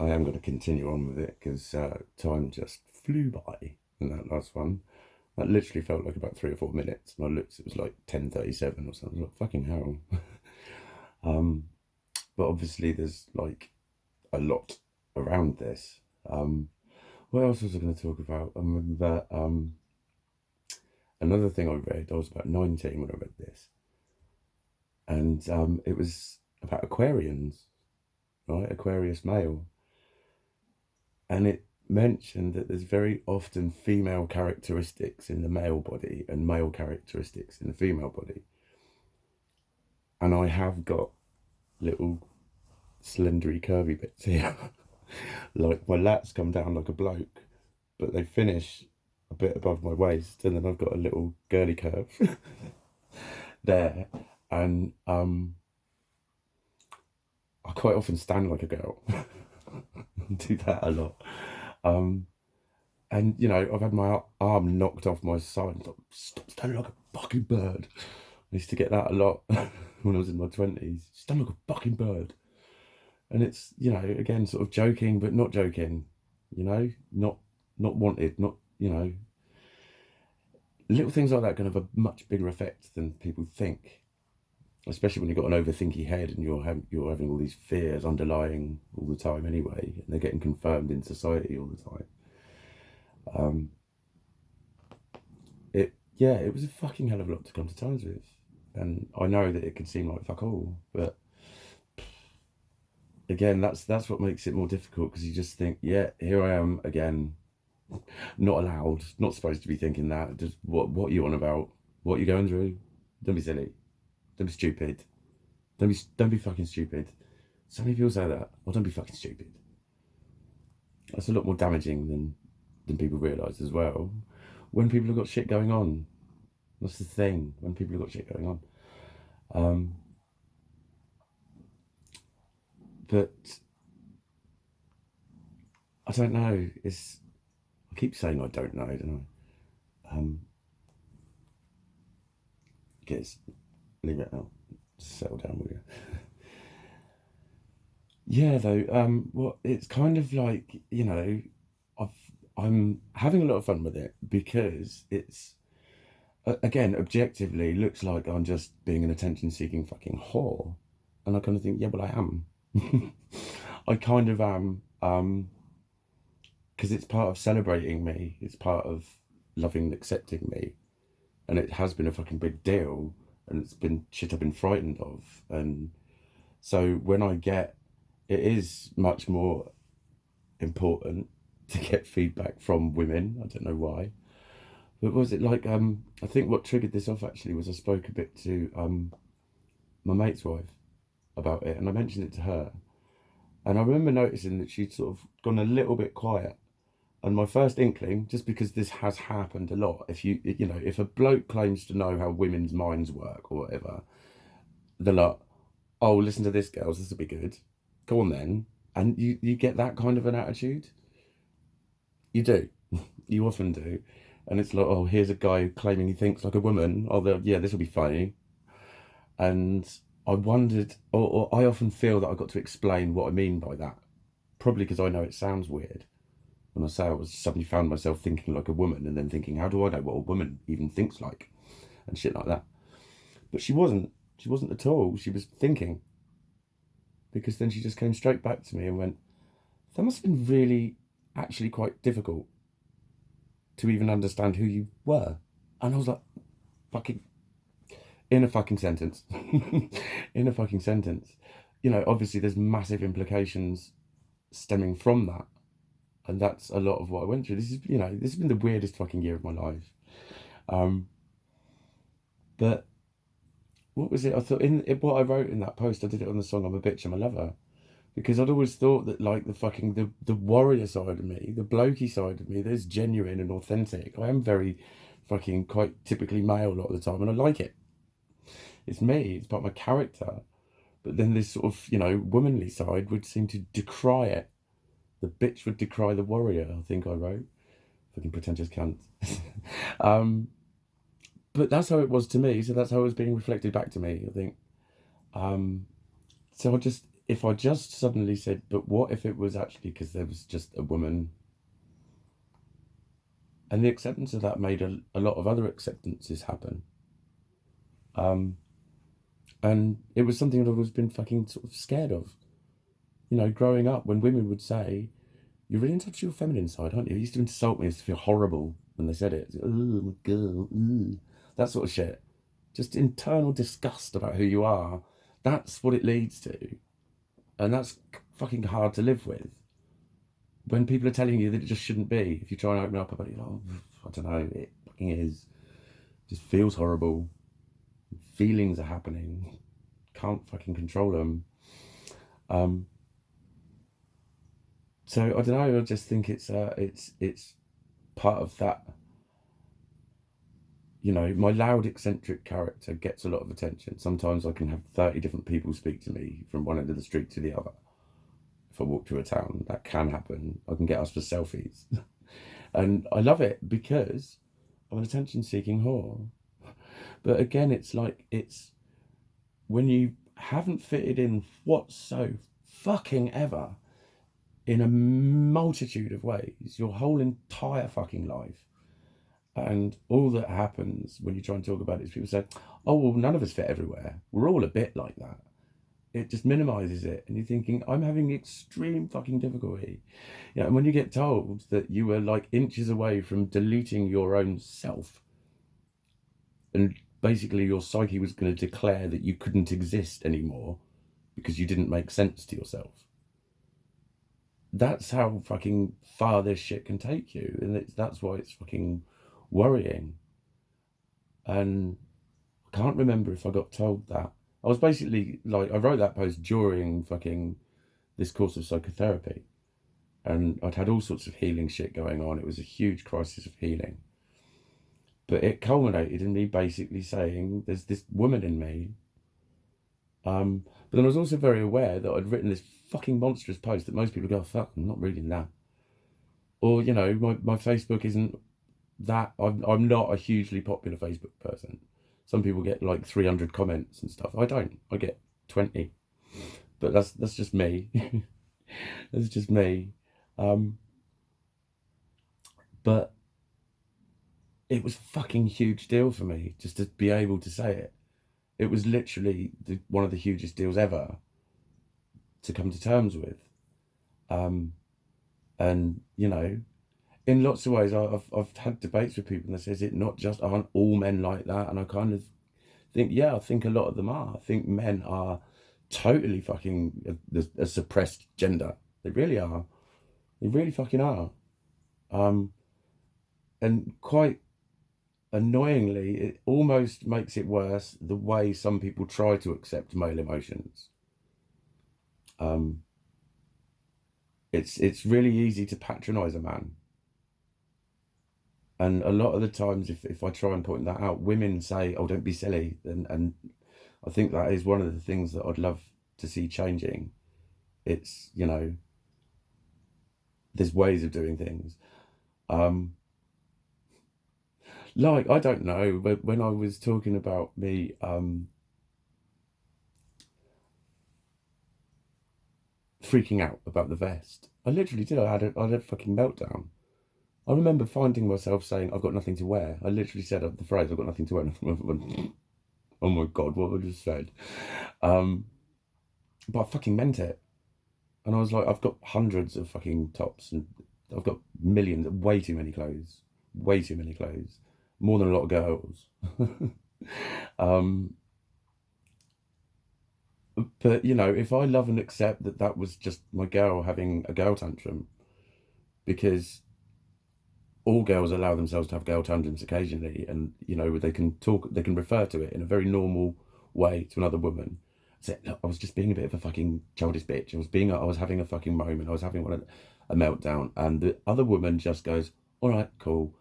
I am going to continue on with it because time just flew by in that last one. That literally felt like about 3 or 4 minutes. And I looked, it was like 10:37 or something. I was like, fucking hell. But obviously there's like a lot around this. What else was I going to talk about? I remember another thing I read, I was about 19 when I read this. And it was about Aquarians, right? Aquarius male. And it mentioned that there's very often female characteristics in the male body and male characteristics in the female body. And I have got little slendery curvy bits here. Like my lats come down like a bloke, but they finish a bit above my waist, and then I've got a little girly curve there. And I quite often stand like a girl. Do that a lot. And you know, I've had my arm knocked off my side. Like, stop standing like a fucking bird. I used to get that a lot when I was in my 20s. Stand like a fucking bird. And it's, you know, again, sort of joking, but not joking. You know, not wanted, not, you know, little things like that can have a much bigger effect than people think. Especially when you've got an overthinky head and you're having all these fears underlying all the time anyway, and they're getting confirmed in society all the time. It was a fucking hell of a lot to come to terms with, and I know that it can seem like fuck all, but again, that's what makes it more difficult, because you just think, yeah, here I am again, not allowed, not supposed to be thinking that. Just what are you on about? What are you going through? Don't be silly. Don't be stupid. Don't be fucking stupid. So many people say that. Well, don't be fucking stupid. That's a lot more damaging than people realise as well. When people have got shit going on. That's the thing. When people have got shit going on. But I don't know. I keep saying I don't know, don't I? Guess leave it now. Settle down, will you? Yeah, though. Well, it's kind of like, you know, I'm having a lot of fun with it, because it's again, objectively looks like I'm just being an attention-seeking fucking whore, and I kind of think, yeah, well, I am. I kind of am, because it's part of celebrating me. It's part of loving and accepting me, and it has been a fucking big deal, and it's been shit I've been frightened of, and so when I get, it is much more important to get feedback from women. I don't know why. But was it like, I think what triggered this off actually was I spoke a bit to my mate's wife about it, and I mentioned it to her. And I remember noticing that she'd sort of gone a little bit quiet. And my first inkling, just because this has happened a lot, if a bloke claims to know how women's minds work or whatever, they're like, oh, listen to this, girls, this will be good. Go on then. And you get that kind of an attitude. You do. You often do. And it's like, oh, here's a guy claiming he thinks like a woman. Oh, yeah, this will be funny. And I wondered, or I often feel that I've got to explain what I mean by that. Probably because I know it sounds weird when I say I was suddenly found myself thinking like a woman, and then thinking, how do I know what a woman even thinks like? And shit like that. But she wasn't. She wasn't at all. She was thinking. Because then she just came straight back to me and went, that must have been really, actually quite difficult to even understand who you were. And I was like, fucking, in a fucking sentence. In a fucking sentence. You know, obviously there's massive implications stemming from that. And that's a lot of what I went through. This has been the weirdest fucking year of my life. But what was it? I thought in what I wrote in that post, I did it on the song I'm a Bitch, I'm a Lover. Because I'd always thought that like the warrior side of me, the blokey side of me, that's genuine and authentic. I am very fucking quite typically male a lot of the time, and I like it. It's me, it's part of my character. But then this sort of, womanly side would seem to decry it. The bitch would decry the warrior, I think I wrote. Fucking pretentious cunt. But that's how it was to me, so that's how it was being reflected back to me, I think. So if I just suddenly said, but what if it was actually because there was just a woman? And the acceptance of that made a lot of other acceptances happen. Um, and it was something that I've always been fucking sort of scared of. You know, growing up, when women would say, "You're really in touch with your feminine side, aren't you?" It used to insult me. I used to feel horrible when they said it. Oh, my girl, ooh. That sort of shit. Just internal disgust about who you are. That's what it leads to. And that's fucking hard to live with. When people are telling you that it just shouldn't be, if you try and open up about it, oh, I don't know, it fucking is. It just feels horrible. Feelings are happening. Can't fucking control them. So I don't know. I just think it's part of that. You know, my loud, eccentric character gets a lot of attention. Sometimes I can have 30 different people speak to me from one end of the street to the other. If I walk through a town, that can happen. I can get asked for selfies. And I love it because I'm an attention-seeking whore. But again, it's like, it's when you haven't fitted in whatso fucking ever in a multitude of ways, your whole entire fucking life. And all that happens when you try and talk about it is people say, oh, well, none of us fit everywhere. We're all a bit like that. It just minimizes it. And you're thinking, I'm having extreme fucking difficulty. You know, and when you get told that you were like inches away from deleting your own self, and basically your psyche was going to declare that you couldn't exist anymore because you didn't make sense to yourself. That's how fucking far this shit can take you. And that's why it's fucking worrying. And I can't remember if I got told that. I was basically like, I wrote that post during fucking this course of psychotherapy. And I'd had all sorts of healing shit going on. It was a huge crisis of healing. But it culminated in me basically saying, there's this woman in me. But then I was also very aware that I'd written this fucking monstrous post that most people go, fuck, I'm not reading that. Or, you know, my Facebook isn't that, I'm not a hugely popular Facebook person. Some people get like 300 comments and stuff. I don't. I get 20. But that's just me. That's just me. But it was a fucking huge deal for me just to be able to say it. It was literally one of the hugest deals ever to come to terms with. And, you know, in lots of ways, I've had debates with people that says it not just, aren't all men like that? And I kind of think, yeah, I think a lot of them are. I think men are totally fucking a suppressed gender. They really are. They really fucking are. And quite annoyingly, it almost makes it worse the way some people try to accept male emotions. It's really easy to patronize a man. And a lot of the times, if I try and point that out, women say, oh, don't be silly. And I think that is one of the things that I'd love to see changing. It's, you know, there's ways of doing things. Like, I don't know, but when I was talking about me, freaking out about the vest, I literally did. I had a fucking meltdown. I remember finding myself saying, I've got nothing to wear. I literally said the phrase, I've got nothing to wear. Oh my God, what I just said. But I fucking meant it. And I was like, I've got hundreds of fucking tops and I've got millions, way too many clothes. Way too many clothes. More than a lot of girls. But, you know, if I love and accept that that was just my girl having a girl tantrum, because all girls allow themselves to have girl tantrums occasionally, and, you know, they can talk, they can refer to it in a very normal way to another woman. Say, look, I was just being a bit of a fucking childish bitch. I was having a fucking moment. I was having a meltdown. And the other woman just goes, all right, cool,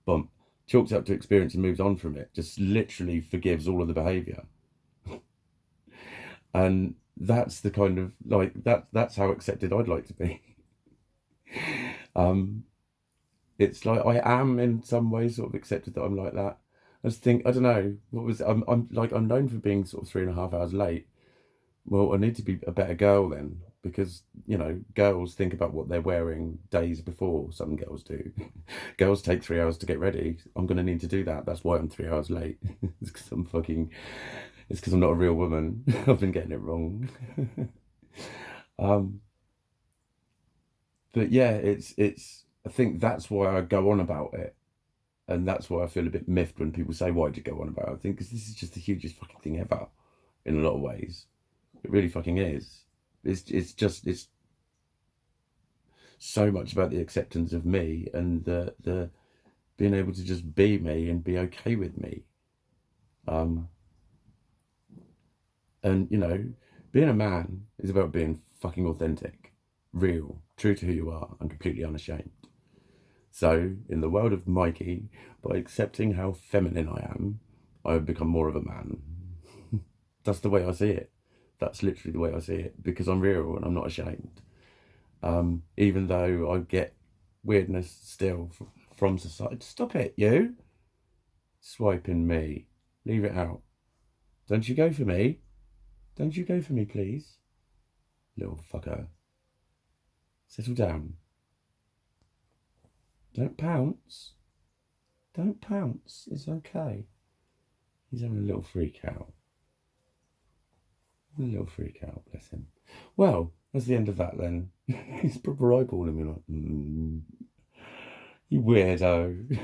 bump, chalks up to experience and moves on from it. Just literally forgives all of the behaviour. And that's the kind of, like, that's how accepted I'd like to be. It's like I am in some ways sort of accepted that I'm like that. I just think, I don't know, what was I'm like, I'm known for being sort of 3.5 hours late. Well, I need to be a better girl then, because, you know, girls think about what they're wearing days before. Some girls do. Girls take 3 hours to get ready. I'm going to need to do that. That's why I'm 3 hours late. It's because I'm fucking, it's because I'm not a real woman. I've been getting it wrong. um, but yeah, I think that's why I go on about it. And that's why I feel a bit miffed when people say, why do you go on about it? I think because this is just the hugest fucking thing ever in a lot of ways. It really fucking is. It's so much about the acceptance of me and the being able to just be me and be okay with me. Um, and you know, being a man is about being fucking authentic, real, true to who you are, and completely unashamed. So, in the world of Mikey, by accepting how feminine I am, I have become more of a man. That's the way I see it. That's literally the way I see it because I'm real and I'm not ashamed. Even though I get weirdness still from society. Stop it, you. Swiping me. Leave it out. Don't you go for me. Don't you go for me, please. Little fucker. Settle down. Don't pounce. Don't pounce. It's okay. He's having a little freak out. A little freak out, bless him. Well, that's the end of that then. He's proper eyeballing me like, you weirdo.